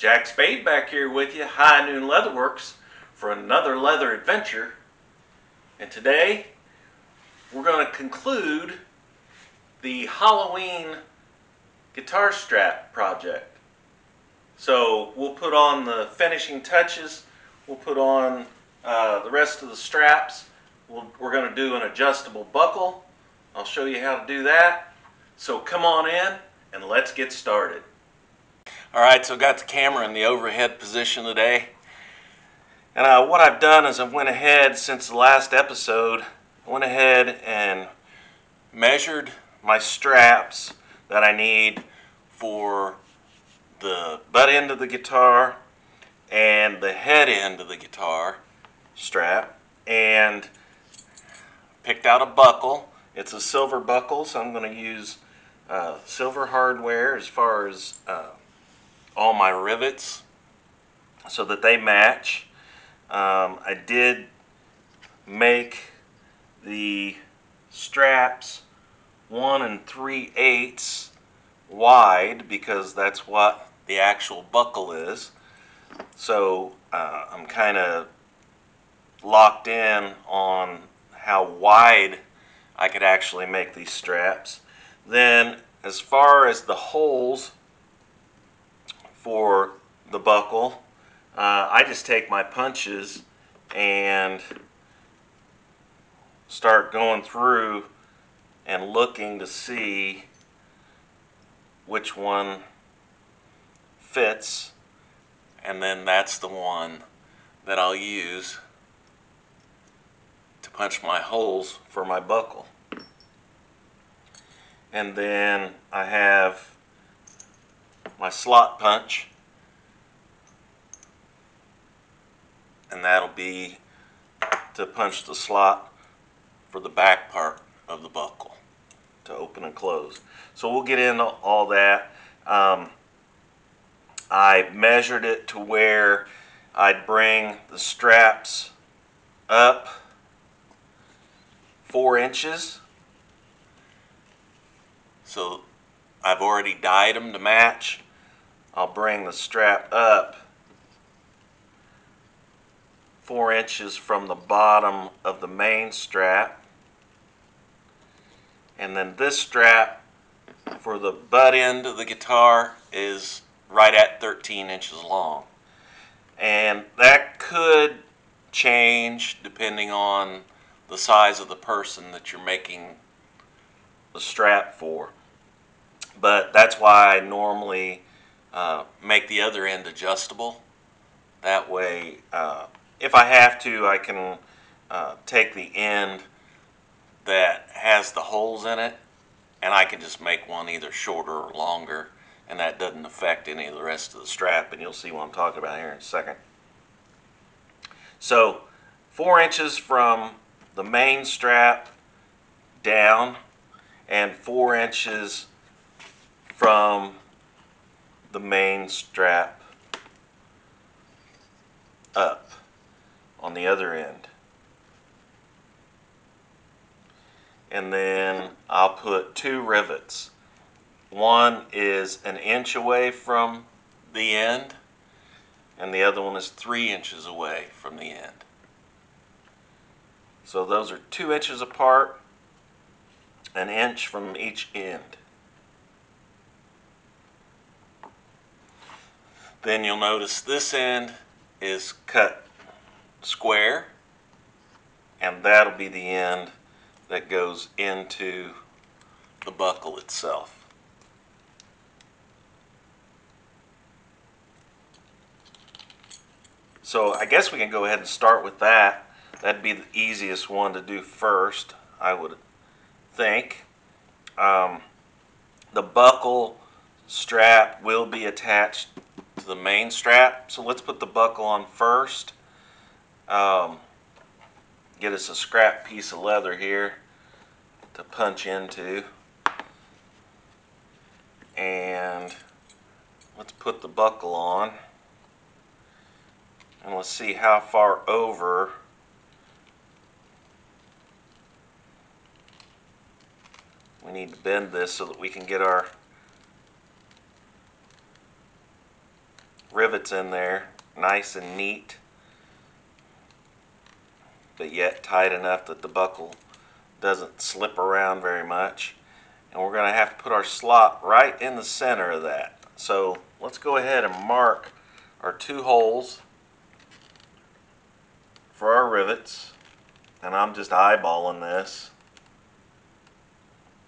Jack Spade back here with you, High Noon Leatherworks, for another leather adventure. And today we're going to conclude the Halloween guitar strap project. So we'll put on the finishing touches, we'll put on the rest of the straps. We're going to do an adjustable buckle. I'll show you how to do that. So come on in and let's get started. Alright, so got the camera in the overhead position today. And what I've done is I went ahead, since the last episode, I went ahead and measured my straps that I need for the butt end of the guitar and the head end of the guitar strap, and picked out a buckle. It's a silver buckle, so I'm going to use silver hardware as far as all my rivets so that they match. I did make the straps 1 3/8 wide because that's what the actual buckle is. So I'm kind of locked in on how wide I could actually make these straps. Then as far as the holes for the buckle, I just take my punches and start going through and looking to see which one fits, and then that's the one that I'll use to punch my holes for my buckle. And then I have my slot punch, and that'll be to punch the slot for the back part of the buckle to open and close. So we'll get into all that. I measured it to where I'd bring the straps up 4 inches. So I've already dyed them to match. I'll bring the strap up 4 inches from the bottom of the main strap, and then this strap for the butt end of the guitar is right at 13 inches long. And that could change depending on the size of the person that you're making the strap for, but that's why I normally make the other end adjustable. That way if I have to, I can take the end that has the holes in it, and I can just make one either shorter or longer, and that doesn't affect any of the rest of the strap, and you'll see what I'm talking about here in a second. So 4 inches from the main strap down and 4 inches from the main strap up on the other end. And then I'll put 2 rivets. One is 1 inch away from the end, and the other one is 3 inches away from the end. So those are 2 inches apart, 1 inch from each end. Then you'll notice this end is cut square, and that'll be the end that goes into the buckle itself. So I guess we can go ahead and start with that. That'd be the easiest one to do first, I would think. The buckle strap will be attached to the main strap, so let's put the buckle on first. Get us a scrap piece of leather here to punch into, and let's put the buckle on, and let's see how far over we need to bend this so that we can get our rivet rivets in there, nice and neat, but yet tight enough that the buckle doesn't slip around very much. And we're going to have to put our slot right in the center of that. So let's go ahead and mark our 2 holes for our rivets. And I'm just eyeballing this.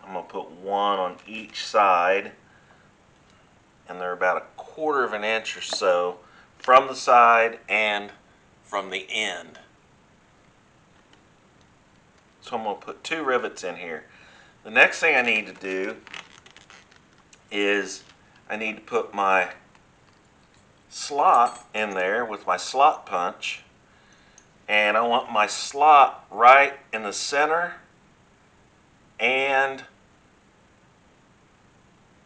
I'm going to put 1 on each side, and they're about 1/4 of an inch or so from the side and from the end. So I'm going to put 2 rivets in here. The next thing I need to do is I need to put my slot in there with my slot punch, and I want my slot right in the center, and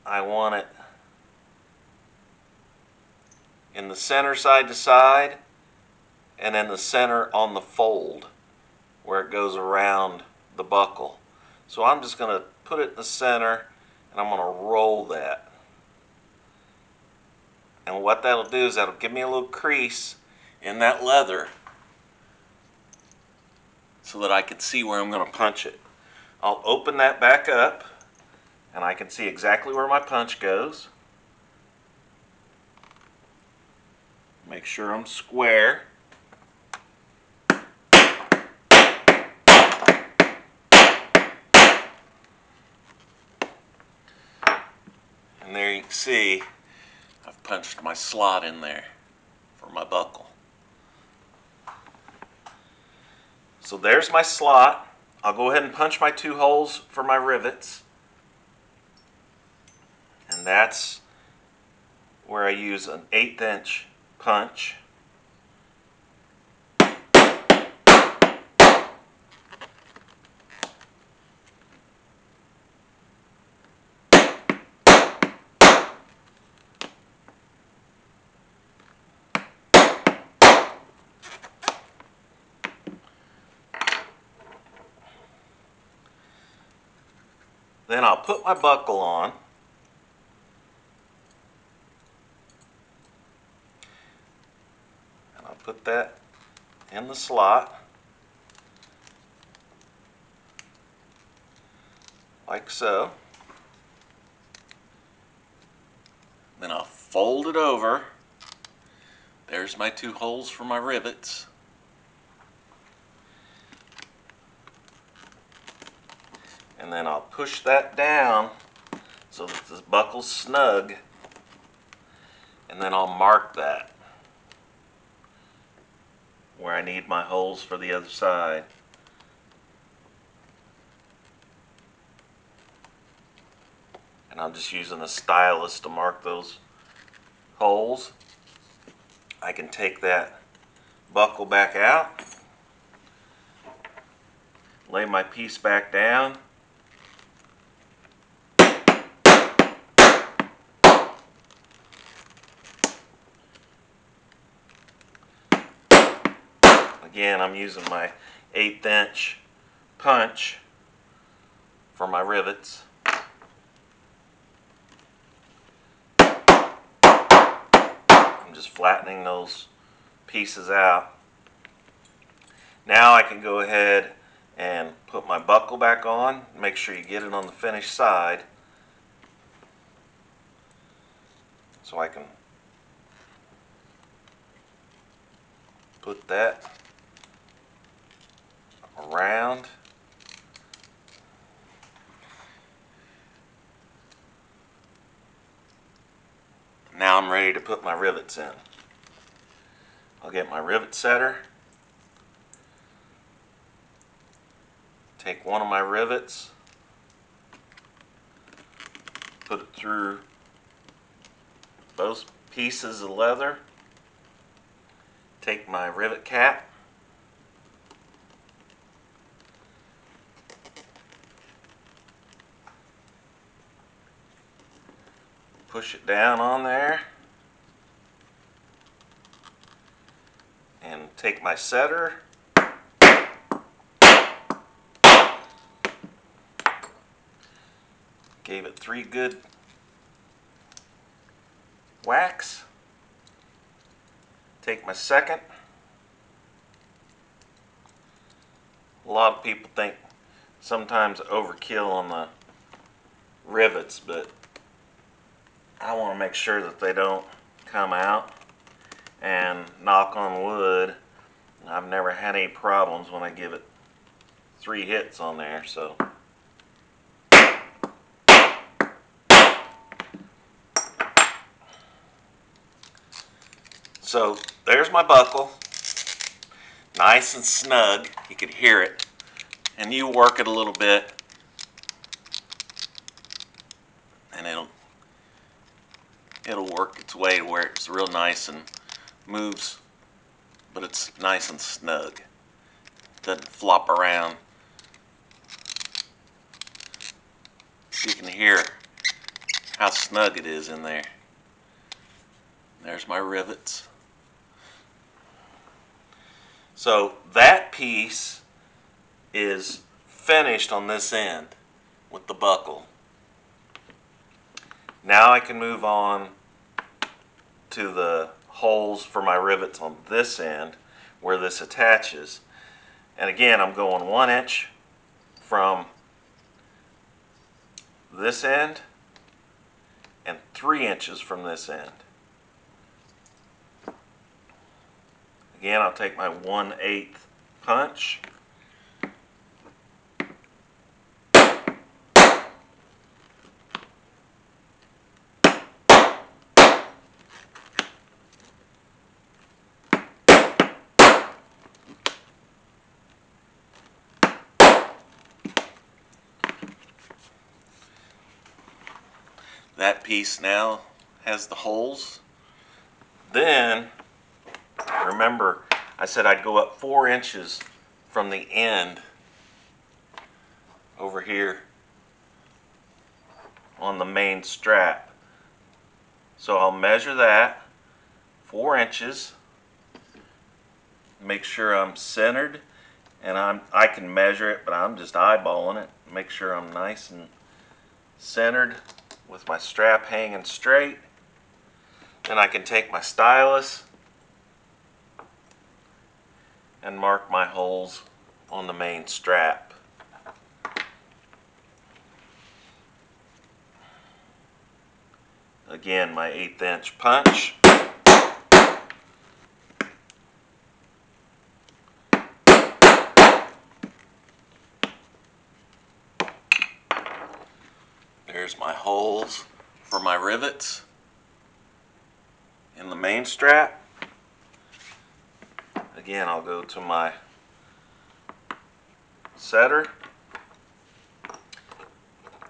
I want it in the center side to side, and in the center on the fold where it goes around the buckle. So I'm just going to put it in the center, and I'm going to roll that. And what that'll do is that'll give me a little crease in that leather so that I can see where I'm going to punch it. I'll open that back up, and I can see exactly where my punch goes. Make sure I'm square. And there you can see I've punched my slot in there for my buckle. So there's my slot. I'll go ahead and punch my 2 holes for my rivets. And that's where I use an 1/8 inch punch. Then I'll put my buckle on. And I'll put that in the slot, like so. Then I'll fold it over. There's my 2 holes for my rivets. And then I'll push that down so that the buckle's snug. And then I'll mark that where I need my holes for the other side. And I'm just using a stylus to mark those holes. I can take that buckle back out, lay my piece back down, again I'm using my 1/8 inch punch for my rivets. I'm just flattening those pieces out. Now I can go ahead and put my buckle back on. Make sure you get it on the finished side so I can put that around. Now I'm ready to put my rivets in. I'll get my rivet setter, take one of my rivets, put it through both pieces of leather, take my rivet cap, push it down on there, and take my setter, gave it 3 good whacks, Take my second. A lot of people think sometimes overkill on the rivets, but I want to make sure that they don't come out. And knock on wood, I've never had any problems when I give it 3 hits on there. So there's my buckle, nice and snug. You could hear it, and you work it a little bit and it'll work its way to where it's real nice and moves, but it's nice and snug. Doesn't flop around. You can hear how snug it is in there. There's my rivets. So that piece is finished on this end with the buckle. Now I can move on to the holes for my rivets on this end where this attaches. And again, I'm going 1 inch from this end and 3 inches from this end. Again, I'll take my 1/8 punch. That piece now has the holes. Then, remember, I said I'd go up 4 inches from the end over here on the main strap. So I'll measure that 4 inches, make sure I'm centered, and I can measure it, but I'm just eyeballing it, make sure I'm nice and centered with my strap hanging straight. Then I can take my stylus and mark my holes on the main strap. Again, my 1/8 inch punch. There's my holes for my rivets in the main strap. Again, I'll go to my setter.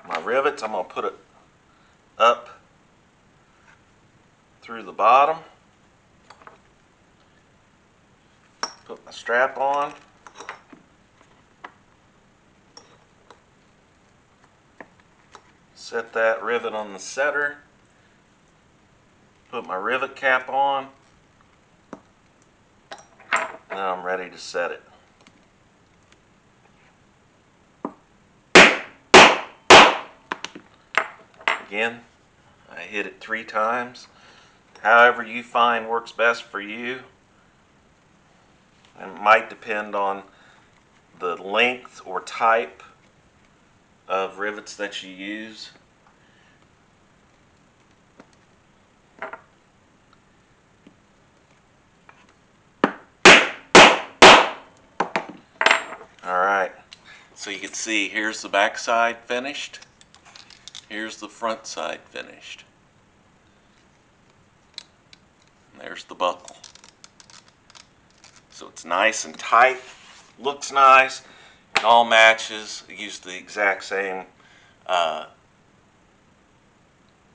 My rivets, I'm going to put it up through the bottom. Put my strap on. Set that rivet on the setter. Put my rivet cap on. Now I'm ready to set it. Again, I hit it 3 times. However you find works best for you. It might depend on the length or type of rivets that you use. Alright, so you can see here's the back side finished, here's the front side finished. And there's the buckle. So it's nice and tight, looks nice, it all matches. I used the exact same dye.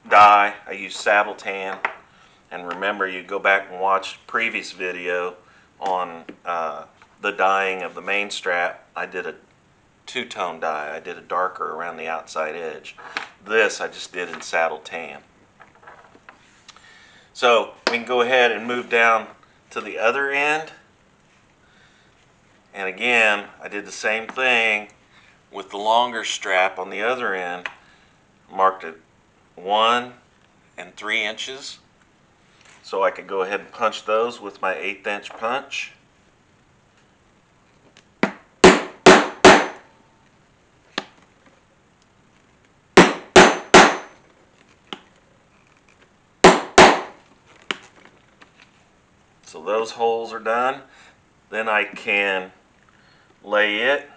I use Saddle Tan. And remember, you go back and watch the previous video on the dyeing of the main strap. I did a 2-tone dye. I did a darker around the outside edge. This I just did in Saddle Tan. So we can go ahead and move down to the other end. And again, I did the same thing with the longer strap on the other end. Marked it 1 and 3 inches. so I could go ahead and punch those with my 1/8 inch punch. So those holes are done. Then I can lay it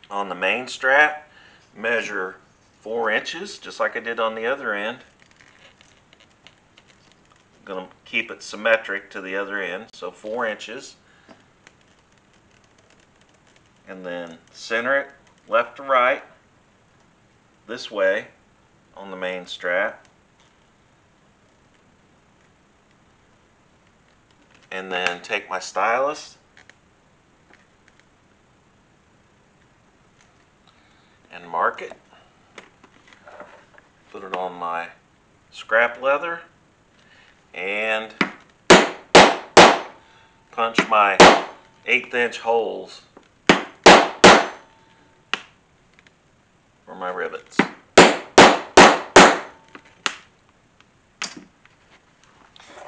on the main strap, measure 4 inches just like I did on the other end. I'm going to keep it symmetric to the other end, so 4 inches. And then center it left to right this way on the main strap. And then take my stylus and mark it. Put it on my scrap leather and punch my 1/8 inch holes for my rivets.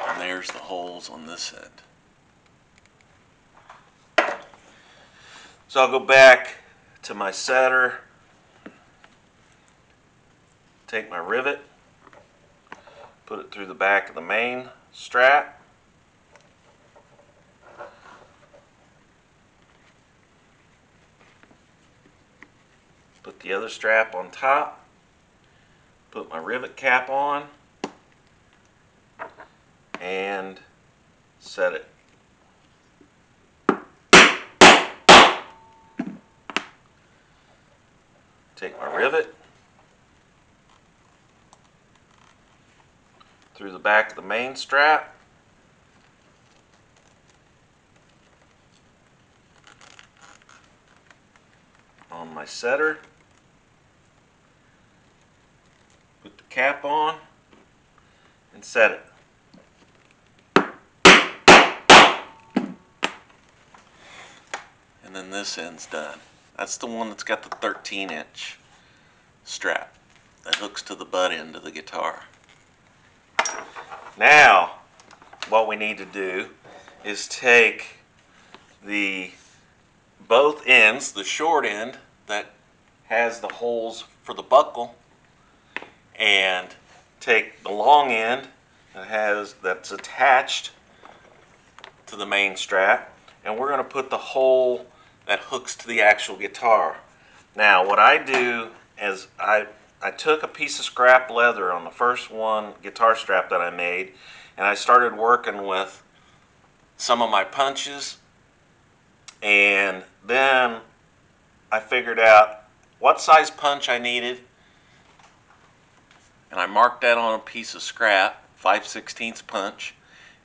And there's the holes on this end. So I'll go back to my setter, take my rivet, put it through the back of the main strap, put the other strap on top, put my rivet cap on, and set it. Take my rivet through the back of the main strap, on my setter, put the cap on, and set it. And then this end's done. That's the one that's got the 13 inch strap that hooks to the butt end of the guitar. Now, what we need to do is take both ends, the short end that has the holes for the buckle, and take the long end that's attached to the main strap, and we're going to put the hole that hooks to the actual guitar. Now what I do is I took a piece of scrap leather on the first guitar strap that I made, and I started working with some of my punches, and then I figured out what size punch I needed, and I marked that on a piece of scrap, 5/16 punch,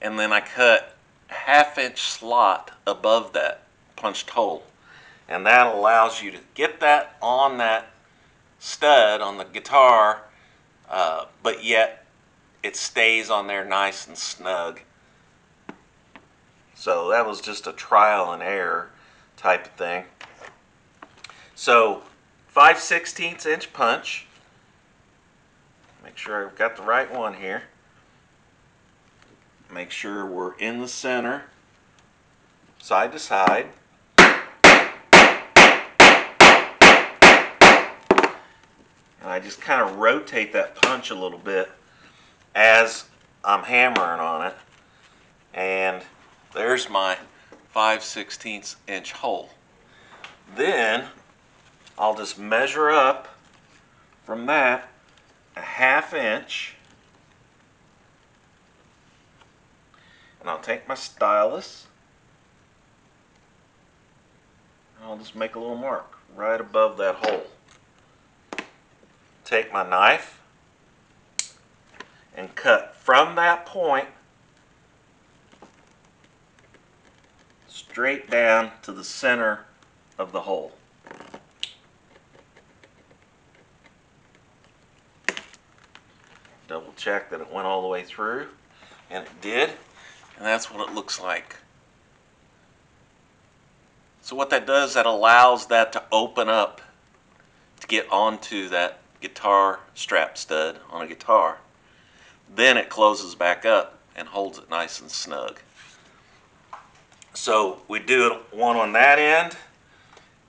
and then I cut a 1/2 inch slot above that punched hole. And that allows you to get that on that stud on the guitar, but yet it stays on there nice and snug. So that was just a trial and error type of thing. So 5/16 inch punch. Make sure I've got the right one here. Make sure we're in the center, side to side. And I just kind of rotate that punch a little bit as I'm hammering on it. And there's my 5/16 inch hole. Then I'll just measure up from that a 1/2 inch. And I'll take my stylus and I'll just make a little mark right above that hole. Take my knife and cut from that point straight down to the center of the hole. Double check that it went all the way through, and it did, and that's what it looks like. So what that does, that allows that to open up to get onto that guitar strap stud on a guitar. then it closes back up and holds it nice and snug. So we do one on that end,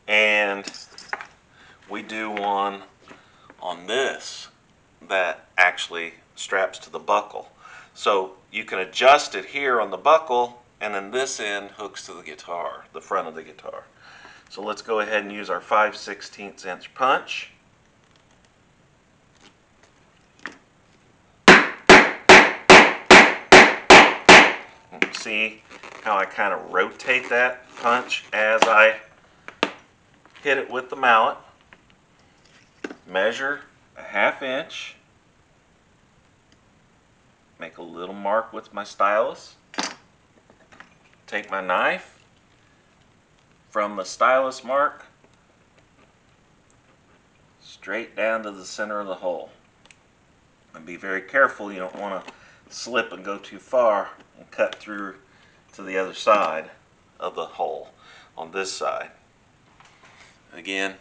and we do one on this that actually straps to the buckle. So you can adjust it here on the buckle, and then this end hooks to the guitar, the front of the guitar. So let's go ahead and use our 5/16 inch punch. See how I kind of rotate that punch as I hit it with the mallet. Measure a 1/2 inch. Make a little mark with my stylus. Take my knife from the stylus mark straight down to the center of the hole. And be very careful, you don't want to slip and go too far and cut through to the other side of the hole on this side. Again,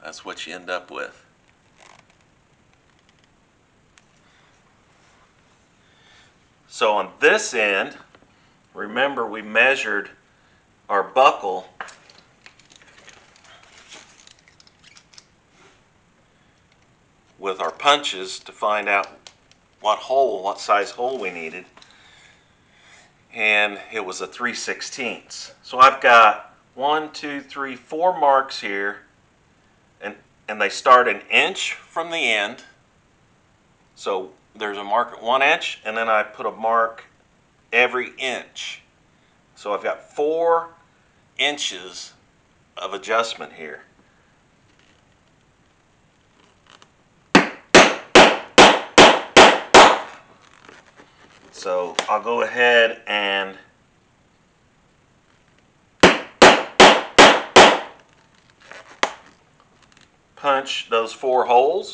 that's what you end up with. So on this end, remember we measured our buckle with our punches to find out what size hole we needed, and it was a 3/16. So I've got 1, 2, 3, 4 marks here, and they start 1 inch from the end. So there's a mark at 1 inch, and then I put a mark every inch. So I've got 4 inches of adjustment here. So I'll go ahead and punch those 4 holes.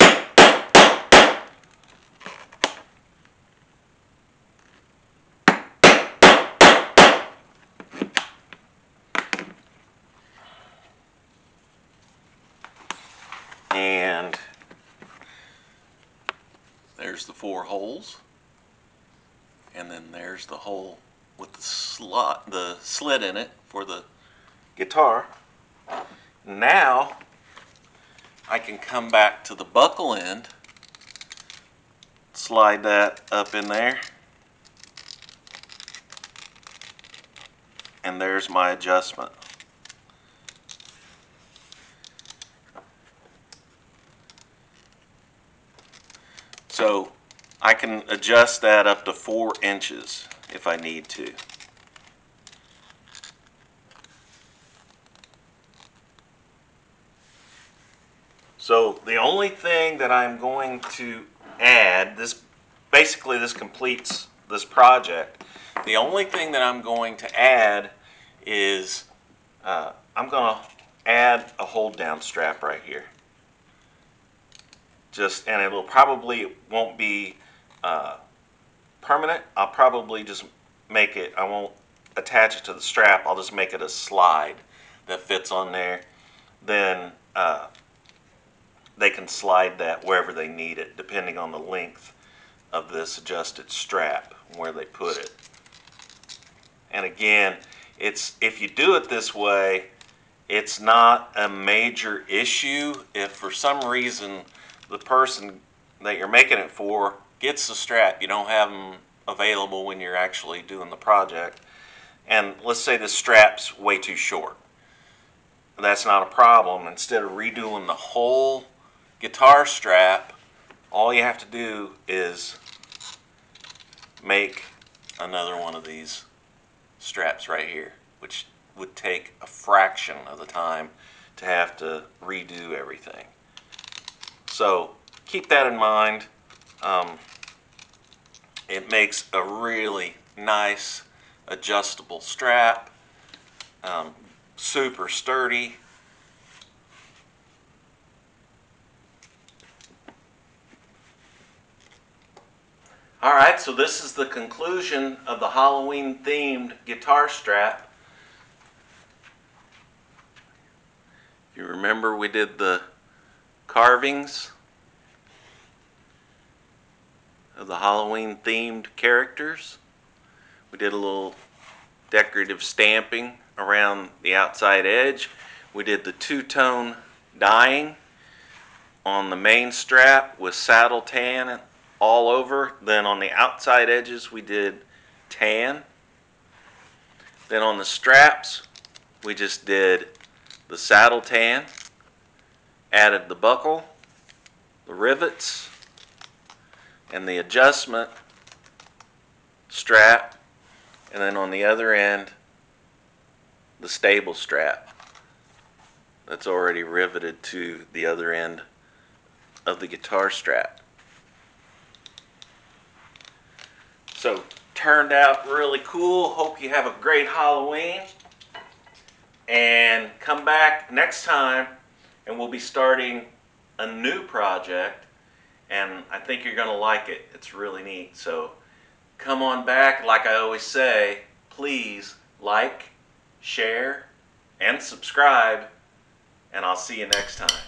And there's the 4 holes. And then there's the hole with the slit in it for the guitar. Now I can come back to the buckle end, slide that up in there, and there's my adjustment. So I can adjust that up to 4 inches if I need to. So the only thing that I'm going to add, basically this completes this project. The only thing that I'm going to add is I'm going to add a hold down strap right here. And it won't be permanent. I'll probably just make it, I won't attach it to the strap, I'll just make it a slide that fits on there. Then they can slide that wherever they need it, depending on the length of this adjusted strap, where they put it. And again, if you do it this way, it's not a major issue. If for some reason the person that you're making it for gets the strap, you don't have them available when you're actually doing the project, and let's say the strap's way too short, that's not a problem. Instead of redoing the whole guitar strap, all you have to do is make another one of these straps right here, which would take a fraction of the time to have to redo everything. So keep that in mind. It makes a really nice adjustable strap, super sturdy. Alright, so this is the conclusion of the Halloween themed guitar strap. If you remember, we did the carvings of the Halloween themed characters. We did a little decorative stamping around the outside edge. We did the two-tone dyeing on the main strap with saddle tan all over. Then on the outside edges we did tan. Then on the straps we just did the saddle tan, added the buckle, the rivets, and the adjustment strap, and then on the other end the stable strap that's already riveted to the other end of the guitar strap. So turned out really cool. Hope you have a great Halloween, and come back next time and we'll be starting a new project, and I think you're gonna like it. It's really neat. So come on back. Like I always say, please like, share, and subscribe, and I'll see you next time.